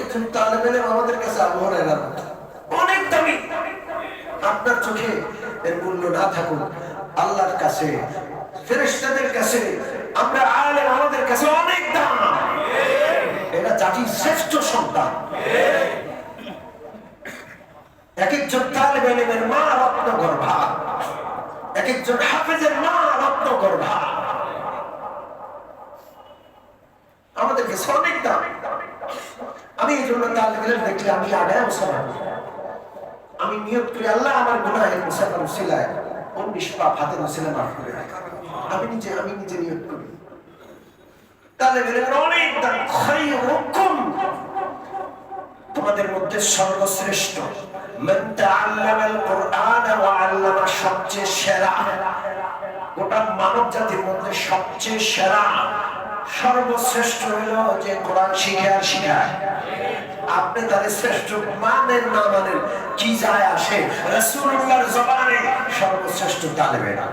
একজন তালেব ইলম আমাদের কাছে আবু হুরায়রার মতো অনেক দামি। আপনার চোখে এর মূল্য না থাকুক, আল্লাহর কাছে, ফেরেশতাদের কাছে আমরা আলেম আমাদের কাছে অনেক দাম। এরা জাতির শ্রেষ্ঠ সন্তান। এক একজন তালেব ইলমের মা রত্নগর্ভা, এক একজন হাফেজের মা রত্নগর্ভা, আমাদের কাছে অনেক দাম। আমি এই জন্য তালেব ইলম দেখলে আমি আগায় মুসলমান, আমি নিয়ত করি আল্লাহ আমার গুনাহের মুসাফার উসিলায় 19 পাপ হাতের উসিলা মাফ করে। আমি নিজে নিয়ত করি। তালেব ইলমের অনেক দাম। খায়রুকুম, তোমাদের মধ্যে সর্বশ্রেষ্ঠ, মান তাআল্লামাল কুরআন ওয়া আল্লামা, সবচেয়ে সেরা, গোটা মানব জাতির মধ্যে সবচেয়ে সেরা সর্বশ্রেষ্ঠ হলো যে কোরআন শিখে আর শিখায়। আপনি তাদের শ্রেষ্ঠ মানেন না মানেন কি যায় আসে, রাসূলুল্লাহর জবানে সর্বশ্রেষ্ঠ তালেব ইলম।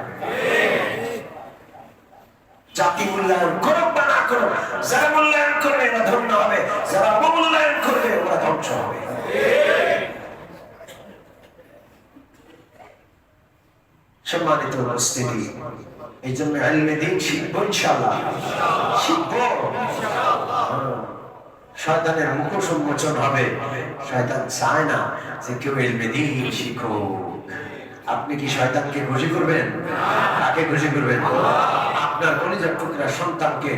জাতি মূল্যায়ন করুক বা না করুক, যারা মূল্যায়ন করবে এরা ধন্য হবে, যারা অবমূল্যায়ন করবে ওরা ধ্বংস হবে। সম্মানিত উপস্থিতি, এই জন্য ইলমে দ্বীন শিখবো ইনশাআল্লাহ, শিখবো। শয়তানের মুখোশ উন্মোচন হবে। শয়তান চায় না যে কেউ ইলমে দ্বীন শিখুক। আপনি কি শয়তানকে খুশি করবেন? কাকে খুশি করবেন? আপনার কলিজার টুকরা সন্তানকে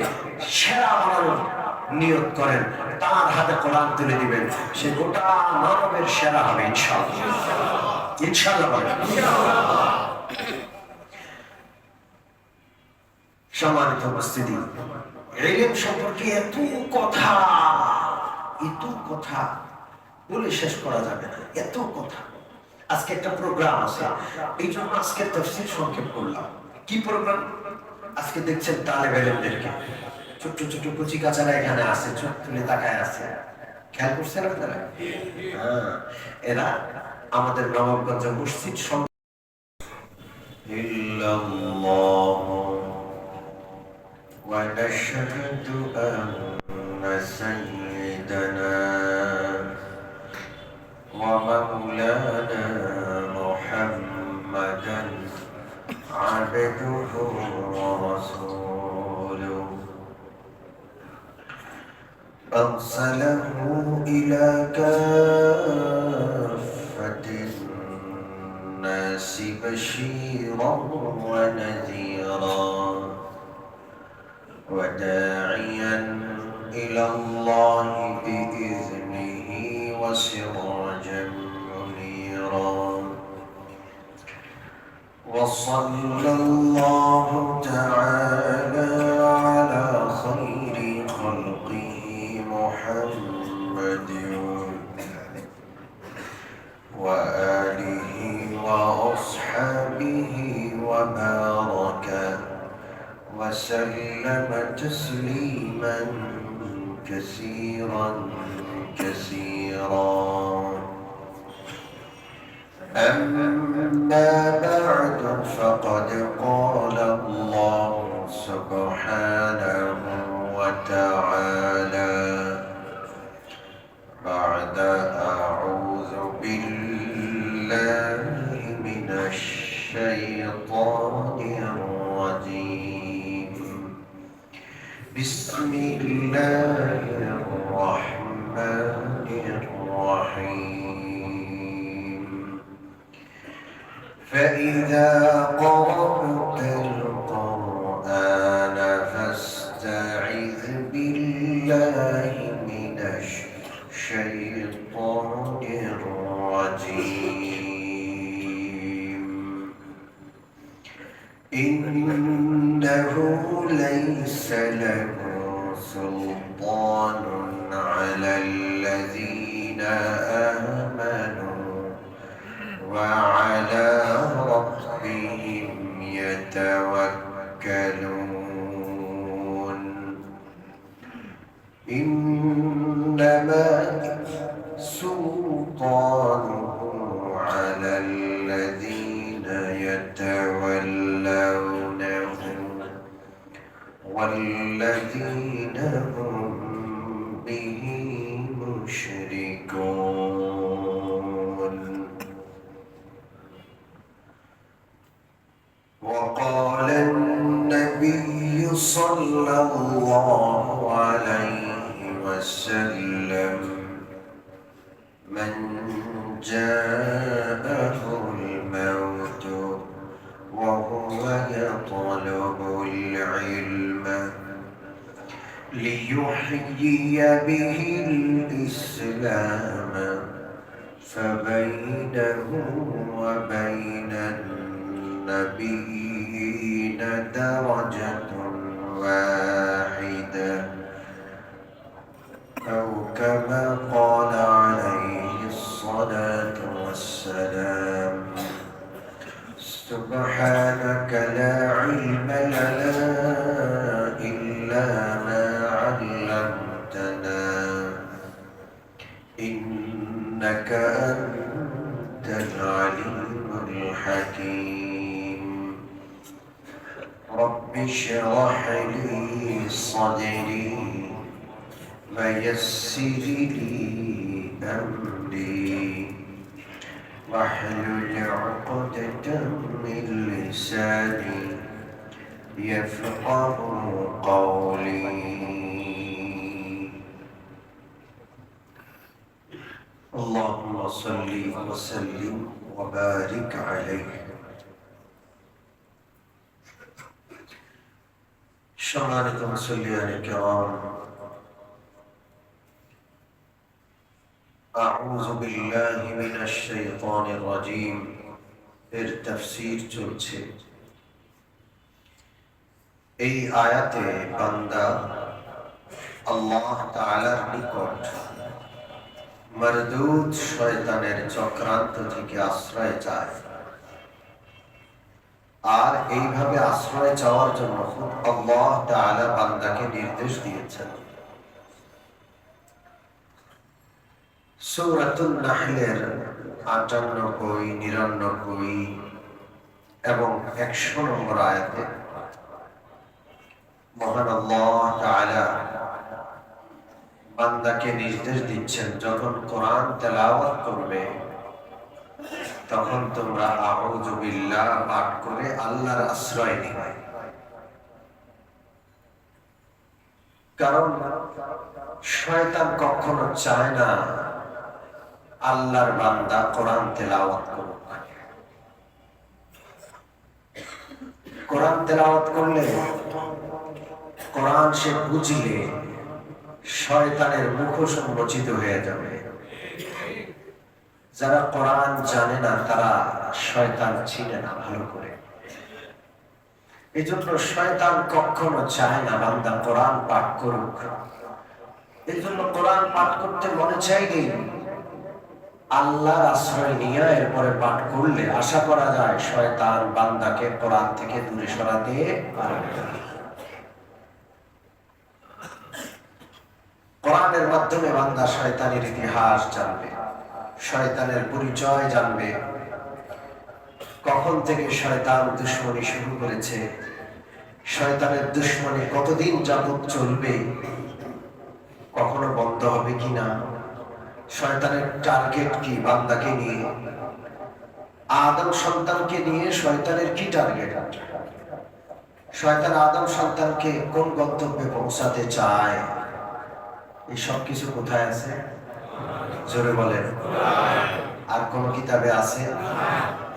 সেরা বানানোর নিয়ত করেন, তার হাতে কোরআন তুলে দিবেন, সে গোটা মানবের সেরা হবে ইনশাআল্লাহ। ইনশাআল্লাহ বলেন। সম্মানিত উপস্থিতি, ইলম সম্পর্কে এত কথা বলে শেষ করা যাবে না, এত কথা। আজকে একটা প্রোগ্রাম আছে, এই জন্য আজকে তাফসীর সংক্ষেপ করলাম। কি প্রোগ্রাম? আজকে দেখছেন তালেব ইলমদেরকে, ছোট ছোট কচি কাচারা এখানে আছে, চোখ তুলে তাকায় আছে, খেয়াল করছেন আপনারা? হ্যাঁ, এরা আমাদের নবাবগঞ্জ মসজিদ ونشهد أن سيدنا ومولانا محمدا عبده ورسوله أرسله إلى كافة الناس بشيرا ونذيرا وداعيا إلى الله بإذنه وسراجا منيرا وصلى الله تعالى على خير خلقه محمد وآله وأصحابه وبارك وسلم تسليما كثيرا أما بعد فقد قال الله سبحانه وتعالى بعد أعوذ بالله من الشيطان الرجيم بسم الله الرحمن الرحيم فإذا قرأت القرآن فاستعذ بالله من الشيطان الرجيم إنه ليس له سلطان على الذين آمنوا وعلى ربهم يتوكلون إنما سلطانه على الذين يتولونه والذين هم به مشركون يعلم من جاءه الموت وهو يطلب العلم ليحيي به الإسلام فبينه وبين النبيين درجة واحدة أو كما قال عليه الصلاة والسلام سبحانك لا علم لنا إلا ما علمتنا إنك أنت العليم الحكيم رب اشرح لي صدري ويسر لي أمري واحلل عقدة من لساني يفقه قولي اللهم صل وسلم وبارك عليه সম্মানিত মুসল্লিয়ান কিরাম আউযু বিল্লাহি মিনাশ শাইতানির রাজীম এর তাফসীর চলছে। এই আয়াতে বান্দা আল্লাহ তাআলার নিকট মারদুদ শয়তানের চক্রান্ত থেকে আশ্রয় চায়, আর এইভাবে আশ্রয় চাওয়ার জন্য আল্লাহ তাআলা বান্দাকে নির্দেশ দিয়েছেন। সূরাতুন নাহলের ৯৮, ৯৯ এবং ১০০ নম্বর আয়াতে মহান আল্লাহ তাআলা বান্দাকে নির্দেশ দিচ্ছেন, যখন কোরআন তেলাওয়াত করবে তখন তোমরা আউযু বিল্লাহ পাঠ করে আল্লাহর আশ্রয় নিবে। কারণ শয়তান কখনো চায় না আল্লাহর বান্দা কোরআন তেলাওয়াত করুক। কোরআন তেলাওয়াত করলে, কোরআন সে বুঝলে শয়তানের মুখোশ উন্মোচিত হয়ে যাবে। যারা কোরআন জানে না তারা শয়তান চিনে না ভালো করে। এই জন্য শয়তান কখনো চায় না বান্দা কোরআন পাঠ করুক। এই জন্য কোরআন পাঠ করতে মনে চাইলেই আল্লাহর আশ্রয় নিয়ে এরপরে পাঠ করলে আশা করা যায় শয়তান বান্দাকে কোরআন থেকে দূরে সরাতে পারবে। কোরআনের মাধ্যমে বান্দা শয়তানের ইতিহাস জানবে, শয়তানের পরিচয় জানবে, কখন থেকে শয়তান দুশ্মনী শুরু করেছে, শয়তানের দুশ্মনী কতদিন যাবত চলবে, কখনো বন্ধ হবে কিনা, শয়তানের টার্গেট কি বান্দাকে নিয়ে, আদম সন্তানকে নিয়ে শয়তানের কি টার্গেট, শয়তান আদম সন্তানকে কোন গন্তব্যে পৌঁছাতে চায়, এই সব কিছু কোথায় আছে? জোরে বলেন। আর কোন কিতাবে আছে?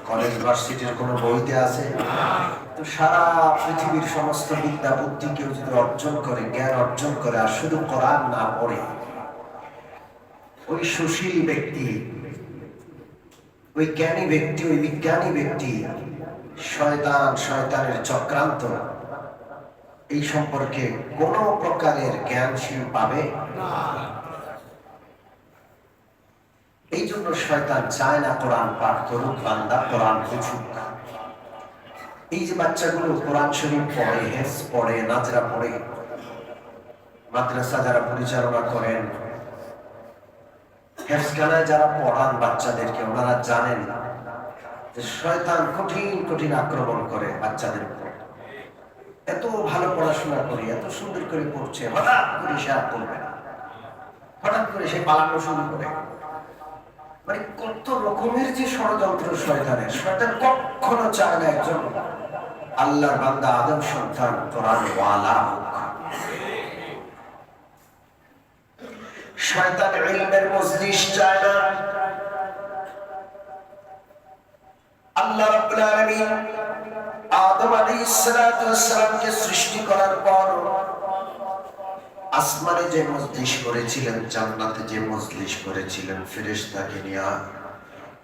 কলেজ ভার্সিটির কোন বইতে আছে? তো সারা পৃথিবীর সমস্ত বিদ্যা বুদ্ধি কেউ যদি অর্জন করে, জ্ঞান অর্জন করে, আর শুধু কোরআন না পড়ে, ওই সুশীল ব্যক্তি, ওই জ্ঞানী ব্যক্তি, ওই বিজ্ঞানী ব্যক্তি শয়তানের চক্রান্ত এই সম্পর্কে কোন প্রকারের জ্ঞানশীল পাবে না। এই জন্য শয়তান চায় না কোরআন পাঠ করুক, বান্দা কোরআন বুঝুক। এই যে বাচ্চাগুলো কোরআন শরীফ পড়ে, হেফজ পড়ে, নাজরা পড়ে, মাদ্রাসা যারা পরিচালনা করেন, হেফজখানায় যারা পড়ান বাচ্চাদেরকে, ওনারা জানেন যে শয়তান কঠিন কঠিন আক্রমণ করে বাচ্চাদের উপর। এত ভালো পড়াশোনা করে, এত সুন্দর করে পড়ছে, হঠাৎ করে সে আর পড়বে না, হঠাৎ করে সে পালানো শুরু করে। মানে কত রকমের যে ষড়যন্ত্র শয়তানের। শয়তান কখনো চায় না একজন আল্লাহর বান্দা আদম সন্তান কোরআন ওয়ালা হোক। শয়তান ইলমের মজলিস চায় না। আল্লাহ রাব্বুল আলামিন আদম আলাইহিস সালাতু ওয়াস সালামকে সৃষ্টি করার পর আসমানে যে মজলিস করেছিলেন, জান্নাতে যে মজলিস করেছিলেন,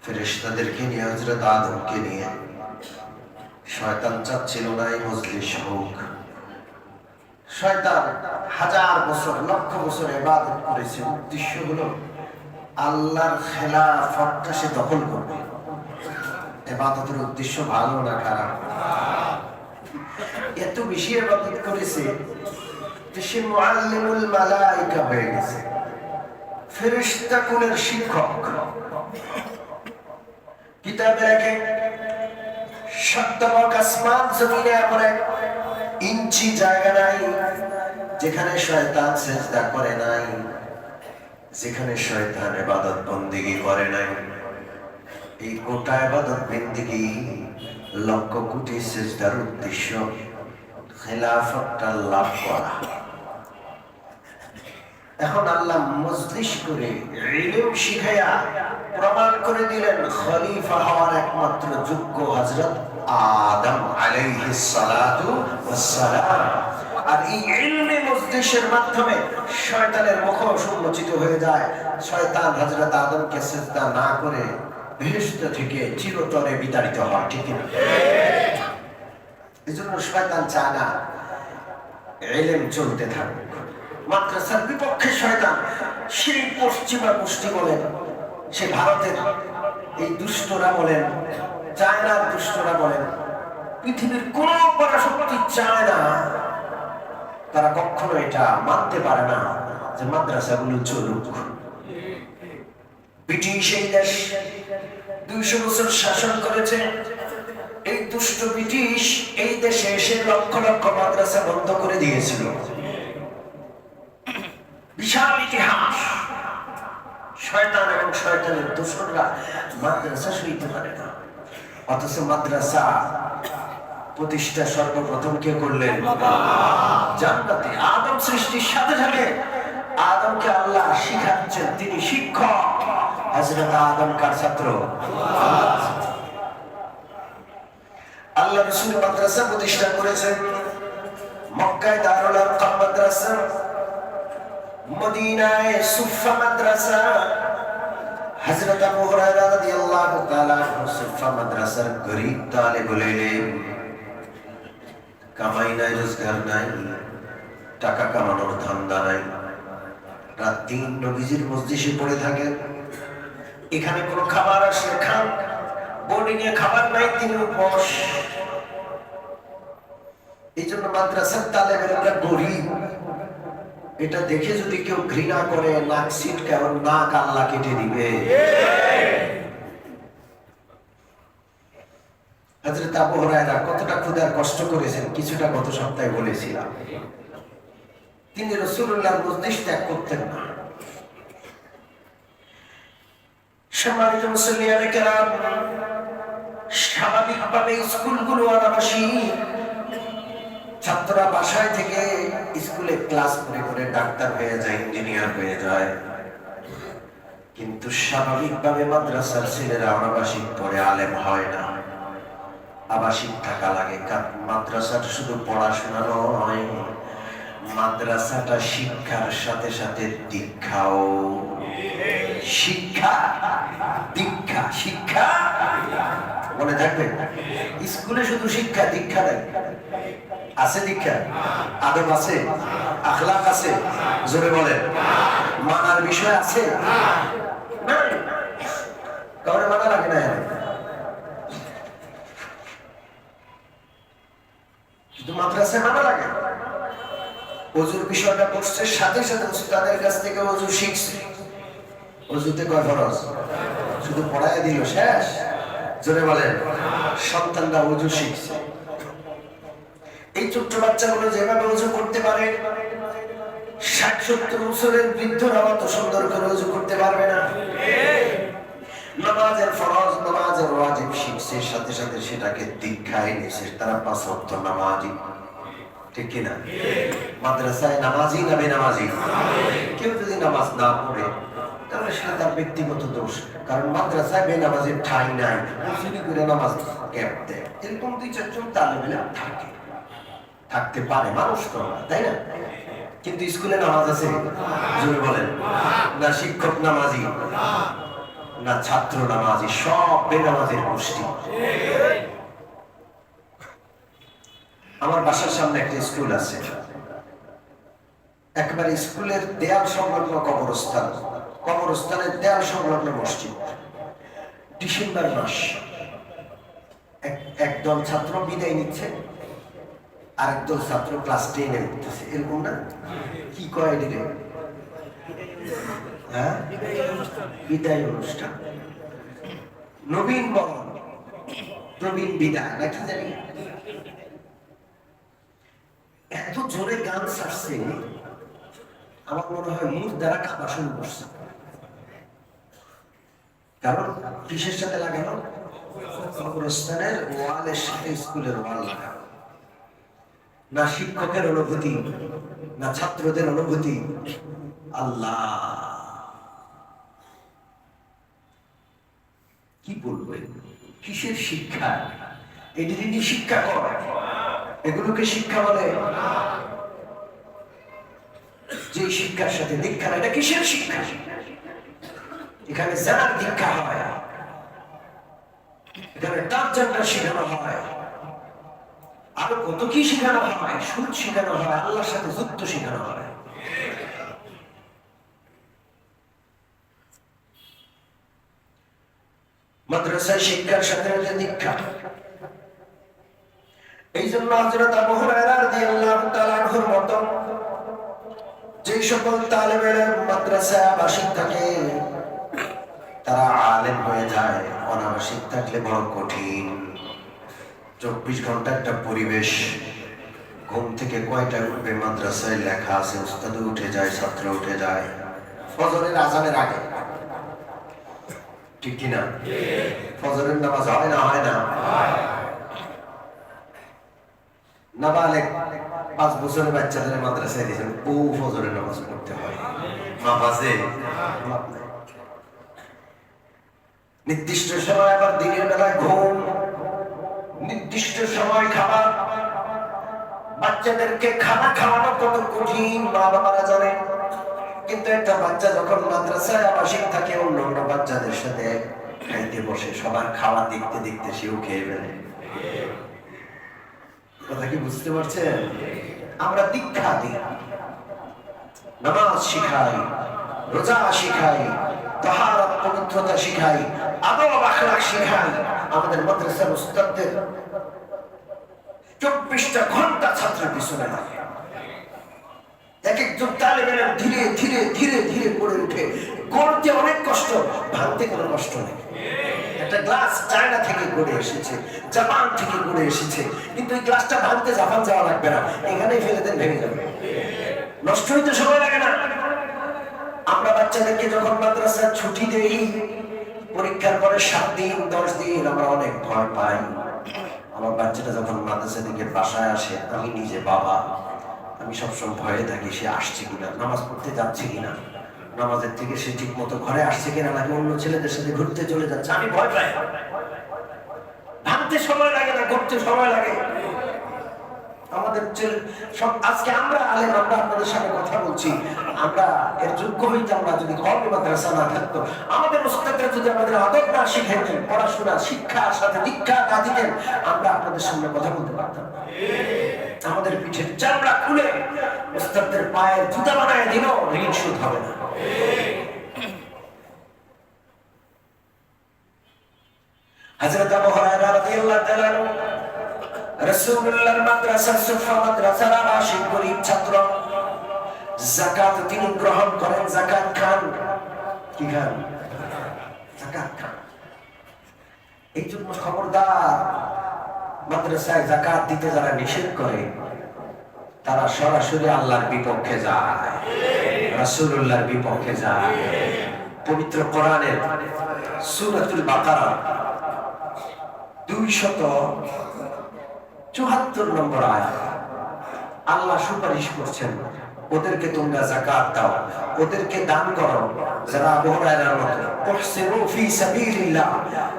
ফেরেশতাদেরকে নিয়ে, হযরত আদমকে নিয়ে, শয়তান চাচ্ছিল না এই মজলিস হোক। শয়তান হাজার বছর, লক্ষ বছর ইবাদত করেছে, উদ্দেশ্য হলো আল্লাহর খেলাফতটা সে দখল করবে। ইবাদতের উদ্দেশ্য ভালো না খারাপ? এত বেশি ইবাদত করেছে যে সে মুআল্লিমুল মালায়েকা হয়ে গেছে, ফেরেশতা কুলের শিক্ষক। কিতাবে লেখে সপ্তমক আসমান জমিনে এমন এক ইঞ্চি জায়গা নাই যেখানে শয়তান সিজদা করে নাই, যেখানে শয়তান ইবাদত বন্দেগী করে নাই। এই গোটা ইবাদত বন্দেগী, লক্ষ কোটি সিজদার উদ্দেশ্য খেলাফতটা লাভ করা। এখন আল্লাহ মজলিস করে ইলম শিখাইয়া প্রমাণ করে দিলেন খলিফা হওয়ার একমাত্র যোগ্য হযরত আদম আলাইহিস সালাতু ওয়াস সালাম। আর এই ইলমে মজলিসের মাধ্যমে শয়তানের মুখ উন্মোচিত হয়ে যায়। শয়তান হযরত আদমকে সিজদা না করে বেহেশত থেকে চিরতরে বিতাড়িত হয়। ঠিক না? এজন্য শয়তান চায় না ইলম চলতে থাকুক। মাদ্রাসার বিপক্ষে শয়তান, সেই পশ্চিমা গোষ্ঠী বলেন, সে ভারতের এই দুষ্টরা বলেন, চায়নার দুষ্টরা বলেন, পৃথিবীর কোন পরাশক্তি চায় না, তারা কখনো এটা মানতে পারে না যে মাদ্রাসাগুলো চলুক। ব্রিটিশ এই দেশ 200 বছর শাসন করেছে। এই দুষ্ট ব্রিটিশ এই দেশে এসে লক্ষ লক্ষ মাদ্রাসা বন্ধ করে দিয়েছিল। বিশাল ইতিহাস। শয়তান এবং শয়তানের দোসররা মাদ্রাসা সইতে পারে না। অথচ মাদ্রাসা প্রতিষ্ঠা সর্বপ্রথম কে করলেন? জান্নাতে আদম সৃষ্টির সাথে সাথে আদমকে আল্লাহ শিখাচ্ছেন, তিনি শিক্ষক। হযরত আদম কার ছাত্র? আল্লাহ রাসূল মাদ্রাসা প্রতিষ্ঠা করেছেন। মক্কায় দারুল আরকাম মাদ্রাসা, মদিনায় সুফা মাদ্রাসা। হযরত আবু হুরায়রা রাদিয়াল্লাহু তাআলা সুফা মাদ্রাসার গরীব তালেবুল ইলম, কামাই নাই, রোজগার নাই, টাকা কামানোর ধান্দা নাই, রাত দিন নবীজির মজলিসে পড়ে থাকেন। এখানে কোনো খাবার আসলে খান, বোর্ডিং এ খাবার নাই, তিনি উপোস। এই জন্য মাদ্রাসার তালেবেরা গরীব। এটা দেখে যদি কেউ ঘৃণা করে, নাক ছিটকায়, নাক আল্লাহ কেটে দিবে। হযরত আবু হুরায়রা কতটা ক্ষুধার কষ্ট করেছেন কিছুটা গত সপ্তাহে বলেছিলাম। তিনি রাসূলুল্লাহর মজলিস ত্যাগ করতেন না। সম্মানিত মুসল্লিয়ানে কেরাম, স্বাভাবিকভাবে স্কুলগুলো আবাসিক, ছাত্ররা বাসায় থেকে স্কুলে ক্লাস করে করে ডাক্তার হয়ে যায়, ইঞ্জিনিয়ার হয়ে যায়। কিন্তু স্বাভাবিকভাবে মাদ্রাসার ছেলেরা অনাবাসিক পড়ে আলেম হয় না। আবাসিক থাকা লাগে। মাদ্রাসার শুধু পড়াশোনা নয়, মাদ্রাসাটা শিক্ষার সাথে সাথে দীক্ষাও। শিক্ষা দীক্ষা, শিক্ষা মনে থাকবে। স্কুলে শুধু শিক্ষা, দীক্ষা নেই। আছে দীক্ষা, আদব আছে, আখলাক আছে, জোরে বলেন। মানার বিষয় আছে, কাউরে মানা লাগে না। শুধু মাদ্রাসায় মানা লাগে। ওযুর বিষয়টা পড়ছে, সাথে সাথে উস্তাদের কাছ থেকে ওযু শিখছে। ওযুতে কয় ফরজ? শুধু পড়ায় দিল, শেষ। জোরে বলেন। সন্তানরা ওযু শিখছে। এই ছোট্ট বাচ্চাগুলো যেভাবে ওযু করতে পারে, 60-70 বছরের বৃদ্ধরা অত সুন্দর করে ওযু করতে পারবে না। নামাজের ফরজ, নামাজের ওয়াজিব শিখছে, সাথে সাথে সেটাকে দীক্ষায় নিয়েছে। তারা 5 ওয়াক্ত নামাজি। ঠিক কিনা? মাদ্রাসায় নামাজি না বেনামাজি? কেউ যদি নামাজ না পড়ে তাহলে সেটা তার ব্যক্তিগত দোষ, কারণ মাদ্রাসায় বেনামাজির ঠাঁই নাই। চুরি করে নামাজ গ্যাপ দেয়, এরকম 2-4 জন তালেবেলা থাকতে পারে, মানুষ তো না, তাই না? কিন্তু স্কুলে নামাজ আছে? জোরে বলেন। না শিক্ষক নামাজি, না ছাত্র নামাজি, সব বেনামাজির গোষ্ঠী। আমার বাসার সামনে একটা স্কুল আছে, একবার স্কুলের দেয়াল সংলগ্ন কবরস্থান, কবরস্থানের দেয়াল সংলগ্ন মসজিদ। ডিসেম্বর মাস, একদল ছাত্র বিদায় নিচ্ছে, আরেকদল ছাত্র ক্লাস 10-এ উঠতেছে, এরকম না? কি কয় এদিকে? হ্যাঁ, বিদায় অনুষ্ঠান, নবীন বরণ, প্রবীণ বিদায় নাকি জানি। এত জোরে গান ছাড়ছে, আমার মনে হয় মুখ দ্বারা কাঁপা শুরু করছে। কারণ কিসের সাথে লাগানো? কবরস্থানের ওয়ালের সাথে স্কুলের ওয়াল লাগানো। না শিক্ষকের অনুভূতি, না ছাত্রদের অনুভূতি। আল্লাহ, কি বলবো? কিসের শিক্ষা? এটি শিক্ষা করে, এগুলোকে শিক্ষা বলে? যে শিক্ষার সাথে দীক্ষা, এটা কিসের শিক্ষা? এখানে জানার দীক্ষা হয়, এখানে ট্রান্সজেন্ডার শেখানো হয়, আরো কত কি শেখানো হয়, সুদ শেখানো হয়, আল্লাহর সাথে যুদ্ধ শেখানো হয়। মাদ্রাসায় শিক্ষার সাথে দীক্ষা। এই জন্য হযরত আবু হুরায়রা রাদিয়াল্লাহু তাআলা আনহুর মত যে সকল তালেবে ইলম মাদ্রাসায় আবাসিক থাকে তারা আলেম হয়ে যায়, অনাবাসিক থাকলে বড় কঠিন। 24 ঘন্টা একটা পরিবেশ, ঘুম থেকে কয়টা উঠবে মাদ্রাসায় লেখা আছে, উস্তাদ উঠে যায়, ছাত্র উঠে যায় ফজরের আজানের আগে, ঠিক কিনা? ফজরের নামাজ হয় না? হয় না? নাবালেগ 5 বছরের বাচ্চাদের মাদ্রাসায় দিয়েছেন, ও ফজরের নামাজ পড়তে হয়, নামাজে নির্দিষ্ট সময়, আবার দিনের বেলায় ঘুম, নির্দিষ্ট সময় খাবার। বাচ্চাদেরকে খানা খাওয়ানো কত কঠিন মা বাবারা জানে, কিন্তু একটা বাচ্চা যখন মাদ্রাসায় আবাসিক থাকে অন্য বাচ্চাদের সাথে খাইতে বসে, সবার খাওয়া দেখতে দেখতে সেও খেয়ে ফেলে। কথা কি বুঝতে পারছেন? আমরা দীক্ষা দিই, নামাজ শিখাই, রোজা শিখাই, তাহারাত পবিত্রতা শিখাই, আদব আখলাক শিখাই। আমাদের মাদ্রাসার উস্তাদদের 24টা ঘন্টা ছাত্রের পিছনে লাগে। এক একজন তালেব ইলম ধীরে ধীরে ধীরে ধীরে পড়ে উঠে। গড়তে অনেক কষ্ট, ভাঙতে কোনো কষ্ট নেই। একটা গ্লাস চায়না থেকে গড়ে এসেছে, জাপান থেকে গড়ে এসেছে, কিন্তু এই গ্লাসটা ভাঙতে জাপান যাওয়া লাগবে না, এখানেই ফেলে দেন, ভেঙে যাবে। নষ্ট হইতে সময় লাগে না। আমরা বাচ্চাদেরকে যখন মাদ্রাসার ছুটি দেই, পরীক্ষার পরে 7 দিন 10 দিন, আমরা অনেক ভয় পাই। আমার বাচ্চাটা যখন মাদ্রাসা থেকে বাসায় আসে, আমি নিজে বাবা, আমি সবসময় ভয়ে থাকি সে আসছে কিনা, নামাজ পড়তে যাচ্ছে কিনা, নামাজের থেকে সে ঠিক মতো ঘরে আসছে কিনা, নাকি অন্য ছেলেদের সাথে ঘুরতে চলে যাচ্ছে, আমি ভয় পাই। ভাবতে সময় লাগে না, ঘুরতে সময় লাগে। আমাদের আজকে আমরা আলেম, আমরা আপনাদের সাথে কথা বলছি, আমরা এর যোগ্য হইতাম না যদি কওমি মাদ্রাসা না থাকতো। আমাদের উস্তাদরা যদি আমাদের আদব না শিখাইতেন, পড়াশোনা শিক্ষার সাথে দীক্ষা না দিতেন, আমরা আপনাদের সামনে কথা বলতে পারতাম। আমাদের পিঠের চামড়া খুলে উস্তাদদের পায়ের জুতা বানায় দিল, ঋণ শোধ হবে না। হযরত আবু হুরায়রা রাদিয়াল্লাহু তাআলা রাসূলুল্লাহর মাদ্রাসা, সুফা মাদ্রাসার আবাসিক গরীব ছাত্র, যাকাত তিনি গ্রহণ করেন, যাকাত খান। কি খান? যাকাত খান। এই জন্য খবরদার, মাদ্রাসায় যাকাত দিতে যারা নিষেধ করে তারা সরাসরি আল্লাহর বিপক্ষে যায়, রাসূলুল্লাহর বিপক্ষে যায়। পবিত্র কোরআনের সূরাতুল বাকারা 274 নম্বর আয়াত, আল্লাহ সুপারিশ করছেন, ওদেরকে তোমরা যাকাত দাও, ওদেরকে দান করো। যারা আবু হুরায়রার মতো উহসিনু ফি সাবিলিল্লাহ,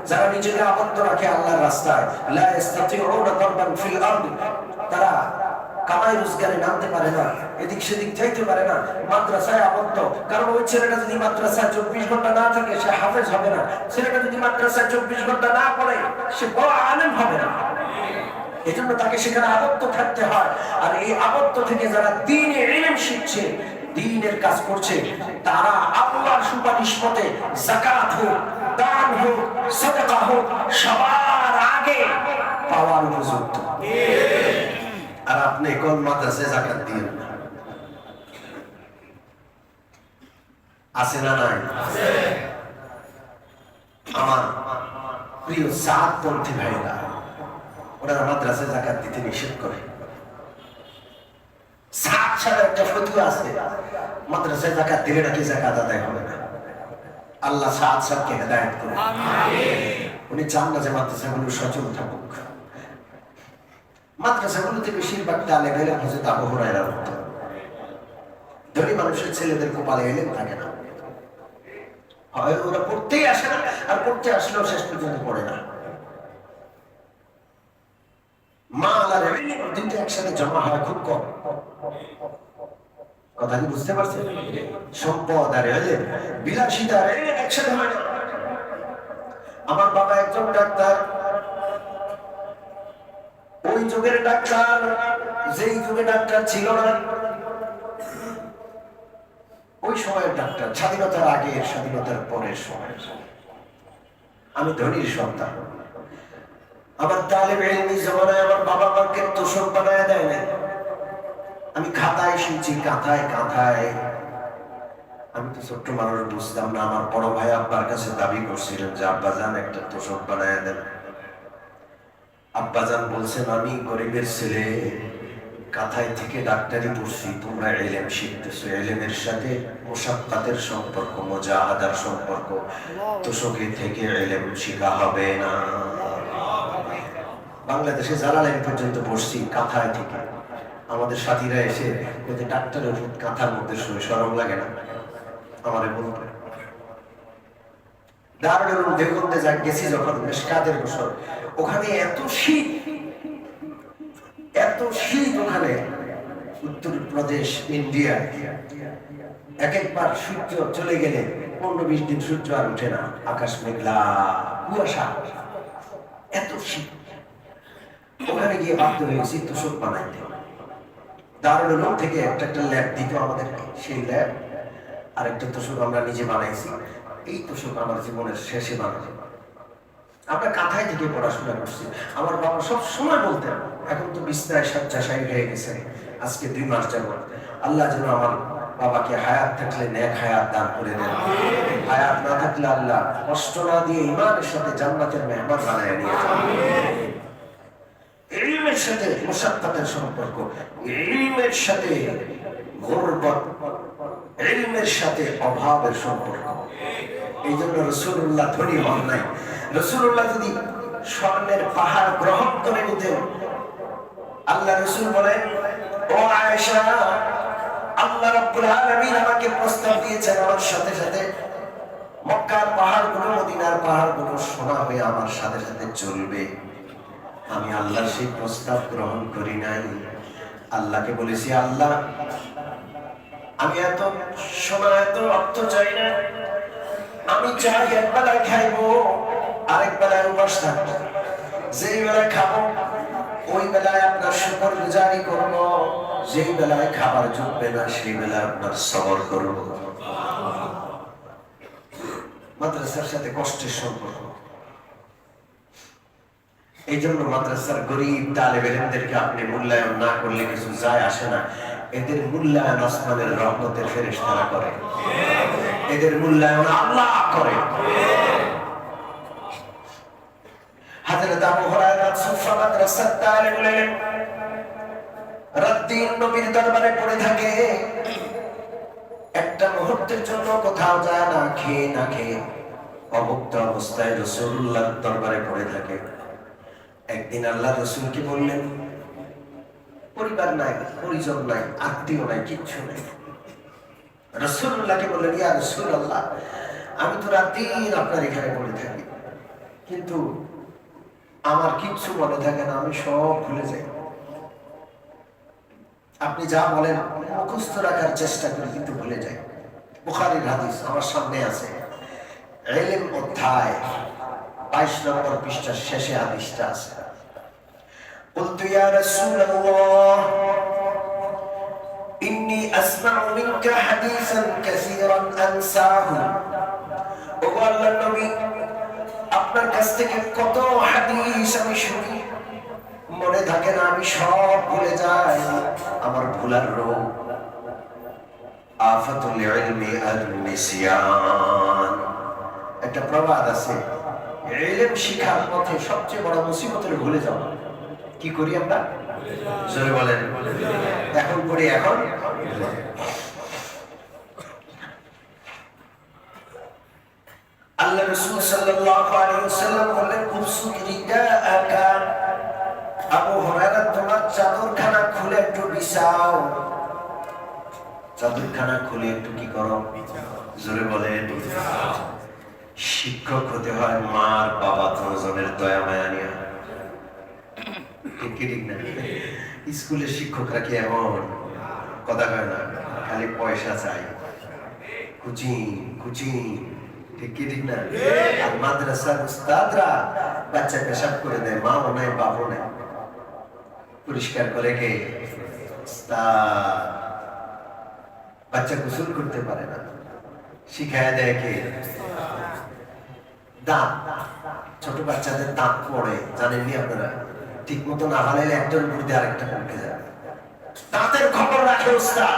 যারা নিজেকে আবদ্ধ রাখে আল্লাহর রাস্তায়, লা ইস্তাতিউনা দারবান ফিল আরদ, তারা কামাই রোজগারে নামতে পারে না, এদিক সেদিক যাইতে পারে না, মাদ্রাসায় আবদ্ধ। কারণ ওই ছেলেটা যদি মাদ্রাসায় 24 ঘন্টা না থাকে সে হাফেজ হবে না, ছেলেটা যদি মাদ্রাসায় 24 ঘন্টা না পড়ে সে বড় আলেম হবে না। এজন্য তাকে সেখানে আবদ্ধ থাকতে হয়। আর এই আবদ্ধ থেকে যারা দ্বীনের ইলম শিখছে, দ্বীনের কাজ করছে, তারা আল্লাহর সুপারিশ মতে যাকাত হোক, দান হোক, সাদাকা হোক, সবার আগে পাওয়ার উপযুক্ত। আর আপনি কোন মাদ্রাসায় যাকাত দিন? আছে না নাই? আমার প্রিয় জাতপন্থী ভাইরা, ওনারা মাদ্রাসায় যাকাত দিতে নিষেধ করে। একটা ফতোয়া আছে, মাদ্রাসায় যাকাত দিলে নাকি যাকাত আদায় হবে না। আল্লাহ সাদকে হেদায়েত করুন। উনি চান না যে মাদ্রাসাগুলো সচল থাকুক। মাদ্রাসাগুলোতে বেশিরভাগ তালেব ইলম হযরত আবু হুরায়রার মতো। ধনী মানুষের ছেলেদের কপালে ইলম থাকে না, হয় ওরা পড়তেই আসে না, আর পড়তে আসলেও শেষ পর্যন্ত পড়ে না। মাল আর ইলম দুটো একসাথে জমা হয় খুব কম। কথা কি বুঝতে পারছেন? সম্পদ আর ইলম, বিলাসিতা আর ইলম একসাথে হয় না। আমার বাবা একজন ডাক্তার, ওই যুগের ডাক্তার, যেই যুগে ডাক্তার ছিল না, ওই সময়ের ডাক্তার, স্বাধীনতার আগে, স্বাধীনতার পরের সময়। আমি ধনীর সন্তান। আমার তালেব ইলমি জামানায় আমার বাবা আমাকে তোষক বানায় দেয় না। আমি খাতায় শিখছি, কাঁথায় কাঁথায়। আমি তো ছোট্ট মানুষ, বুঝতাম না। আমার বড় ভাই আব্বার কাছে দাবি করছিলেন যে আব্বাজান একটা তোষক বানায় দেন। আব্বাজান বলছেন, আমি গরিবের ছেলে, কাঁথায় থেকে ডাক্তারি পড়ছি, তোমরা ইলম শিখতেছো, ইলমের সাথে মুশাক্কাতের সম্পর্ক, মুজাহাদার সম্পর্ক, তোষকে থেকে ইলম শিখা হবে না। বাংলাদেশে জালালাইন পর্যন্ত পড়ছি কাঁথায় থেকে। আমাদের সাথীরা এসে বলতে, ডাক্তারের ওষুধ কাঁথার মধ্যে শুয়ে শরম লাগে না? আমারে বলতে দারুল উলুম দেওবন্দে যা গেছি যখন, মিশকাতের বছর, ওখানে এত শীত, এত শীত ওখানে। উত্তরপ্রদেশ, ইন্ডিয়া, এক একবার সূর্য চলে গেলে 15-20 দিন সূর্য আর উঠে না, আকাশ মেঘলা, কুয়াশা, এত শীত। ওখানে গিয়ে বাধ্য হয়েছি তোষক বানাইতে। দারুল উলুম থেকে একটা ল্যাব দিত আমাদেরকে, সেই ল্যাব আর একটা তোষক আমরা নিজে বানাইছি। এই তোষক আমার জীবনের শেষে বানানো। আমরা কাঁথায় থেকে পড়াশোনা করছি। আমার বাবা সব সময় বলতেন, এখন তো বিছনায় শয্যাশায়ী হয়ে গেছে, আজকে 2 মাস যাবত, আল্লাহ যেন আমার বাবাকে হায়াত থাকলে নেক হায়াত দান করে দেন, হায়াত না থাকলে আল্লাহ কষ্ট না দিয়ে ঈমানের সাথে জান্নাতের মেহমান বানায় নিয়ে যান। ইলমের সাথে মুশাক্কাতের সম্পর্ক, ইলমের সাথে গুরবত, ইলমের সাথে অভাবের সম্পর্ক। এই জন্য রাসূলুল্লাহ ধনী হন নাই। রাসূলুল্লাহ যদি স্বর্ণের পাহাড় গ্রহণ করে নিতেন, আল্লাহ রাসূল বলেন, ও আয়েশা, আল্লাহ রাব্বুল আলামিন আমাকে প্রস্তাব দিয়েছেন, আমার সাথে সাথে মক্কার পাহাড়গুলো, মদিনার পাহাড়গুলো সোনা হয়ে আমার সাথে সাথে চলবে। আমি আল্লাহর সেই প্রস্তাব গ্রহণ করি নাই। আল্লাহকে বলেছি, আল্লাহ আমি এত সোনা, এত অর্থ চাই না, আমি চাই এক বেলায় খাইবো, আরেক বেলায় উপাস থাকবো। যেই বেলায় খাবো ওই বেলায় আপনার শুকরগুজারি করবো, যেই বেলায় খাবার জুটবে না সেই বেলায় আপনার সবর করবো। মাদ্রাসার সাথে কষ্টের সম্পর্ক। এই জন্য মাদ্রাসার গরিব তালেব ইলমদেরকে আপনি মূল্যায়ন না করলে কিছু যায় আসে না। এদের মূল্যায়ন আসমানের রহমতের ফেরেশতারা করে, এদের মূল্যায়ন আল্লাহ করে। হযরত আবু হুরায়রা সুফা মাদ্রাসার তালিবুল ইলম, রাত দিন নবীর দরবারে পড়ে থাকে, একটা মুহূর্তের জন্য কোথাও যায় না, খেয়ে না খেয়ে অভুক্ত অবস্থায় রাসূলুল্লাহর দরবারে পড়ে থাকে। একদিন আল্লাহ রাসূলকে বললেন, ও পরিবার নাই, পরিজন নাই, আত্মীয় নাই, কিচ্ছু নাই। রাসূলুল্লাহকে বললেন, ইয়া রাসূলুল্লাহ, আমি তো রাত দিন আপনার এখানে পড়ে থাকি, কিন্তু আমার কিচ্ছু মনে থাকে না, আমি সব ভুলে যাই। আপনি যা বলেন মুখস্থ রাখার চেষ্টা করি, কিন্তু ভুলে যাই। বুখারীর হাদিস আমার সামনে আছে, ইলম অধ্যায় 22 নম্বর পৃষ্ঠার শেষে হাদিসটা আছে। قلت يا رسول الله إني أسمع منك حديثا كثيرا أنساه। ও আল্লাহর নবী, আপনার কাছ থেকে কত হাদিস আমি শুনি, মনে থাকে না, আমি সব ভুলে যাই, আমার ভুলার রোগ। আফাতুল ইলমি আন-নিসিয়ান, একটা প্রবাদ আছে, ইলম শিখার পথে সবচেয়ে বড় মুসিবতের ভুলে যাওয়া। কি করি আমরা? জোরে বলেন। এখন পড়ি, এখন আল্লাহ রাসূল সাল্লাল্লাহু আলাইহি ওয়াসাল্লাম বললেন, উবসুত রিদাআকা, আবু হুরায়রা তোমার চাদরখানা খুলে একটু বিছাও। চাদরখানা খুলে একটু কি করো? জোরে বলেন। শিক্ষক হতে হয় মার বাবা দুজনের দয়া মায়া নিয়ে। ঠিক না? স্কুলের শিক্ষকরা কি এমন কথা কয় না, খালি পয়সা চাই, কোচিং কোচিং, ঠিক না? আর মাদ্রাসার উস্তাদরা বাচ্চা পেশাব করে দেয়, মাও নাই বাবু নাই, পরিষ্কার করে কে? উস্তাদ। বাচ্চা গোসল করতে পারে না, শিখায় দেয় কে? দাঁত, ছোট বাচ্চাদের দাঁত পড়ে, জানেননি আপনারা? ঠিক মতো না হালাইলে একটার উপর দিয়ে আরেকটা পড়ে যায়। দাঁতের খবর রাখে উস্তাদ,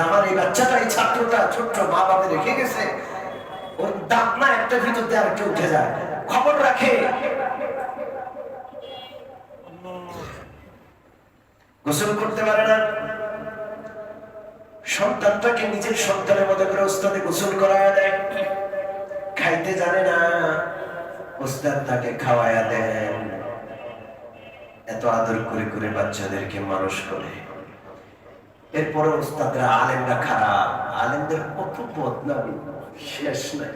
আমার এই বাচ্চাটা, এই ছাত্রটা ছোট্ট, মা বাবা রেখে গেছে, ওর দাঁত না একটা ভিতর দিয়ে আরেকটা উঠে যায়, খবর রাখে। গোসল করতে পারে না, সন্তানটাকে নিজের সন্তানের মতো করে ওস্তাদে গোসল করায় দেয়। খাইতে জানে না, ওস্তাদ তাকে খাওয়ায়া দেন। এত আদর করে করে বাচ্চাদেরকে মানুষ করে। এরপরে ওস্তাদরা, আলেমরা খারাপ, আলেমদের কত বদনাম শেষ নাই।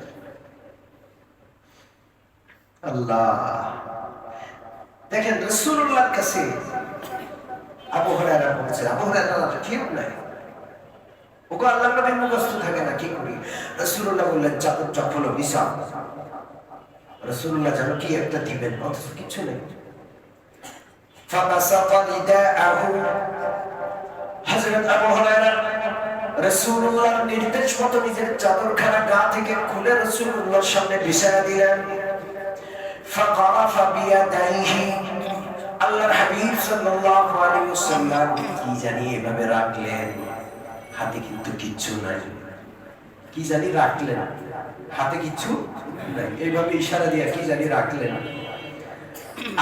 আল্লাহ, দেখেন রাসূলুল্লাহর কাছে আবু হুরায়রা বলছে, আবু হুরায়রা ঠিক নাই, ওকে আল্লাহর নবী মুখস্থ থাকে না, কি করি? রাসূলুল্লাহ বললেন, চাদরটা খোলো, বিছাও। রাসূলুল্লাহ যেন কি একটা দিবেন, অথচ কিছু নেই। ফাবাসাতা রিদাআহু, হযরত আবু হুরায়রা রাসূলুল্লাহর নির্দেশ মতো নিজের চাদরখানা গা থেকে খুলে রাসূলুল্লাহর সামনে বিছায়া দিলেন। ফাকারাফা বিয়াদাইহি, আল্লাহর হাবিব সাল্লাল্লাহু আলাইহি ওয়াসাল্লাম কি জানি এভাবে রাখলেন, হাতে কিন্তু কিচ্ছু নাই। কি জানি রাখলেন, হাতে কিচ্ছু নাই, এইভাবে ইশারা দিয়ে কি জানি রাখলেন।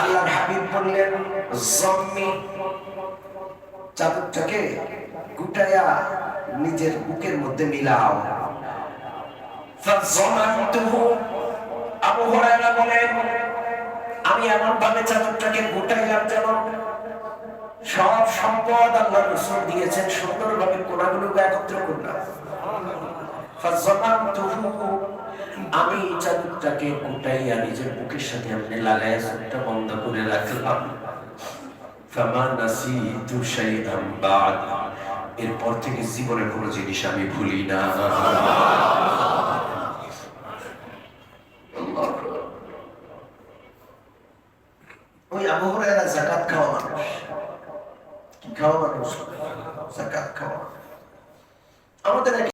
আল্লাহর হাবিব বললেন, জম্মি, চাদরটাকে গুটায়া নিজের বুকের মধ্যে মিলাও। ফাযমানতুহু, আবু হুরায়রা বলেন, আমি এমন ভাবে চাদরটাকে গুটাইলাম যেন সব সম্পদ আল্লাহ রাসূল দিয়েছেন, সুন্দরভাবে কোণাগুলোকে একত্র করলাম। ফাযমানতুহু, আমি চাদরটাকে গুটাইয়া নিজের বুকের সাথে আমি লাগাইয়া চোখটা বন্ধ করে রাখলাম। ফামা নাসিতু শাইআন বা'দ, এরপর থেকে জীবনে কোনো জিনিস আমি ভুলি না। ওই আবু হুরায়রা যাকাত খাওয়া মানুষ, কি খাওয়া মানুষ? যাকাত খাওয়া। আমাদের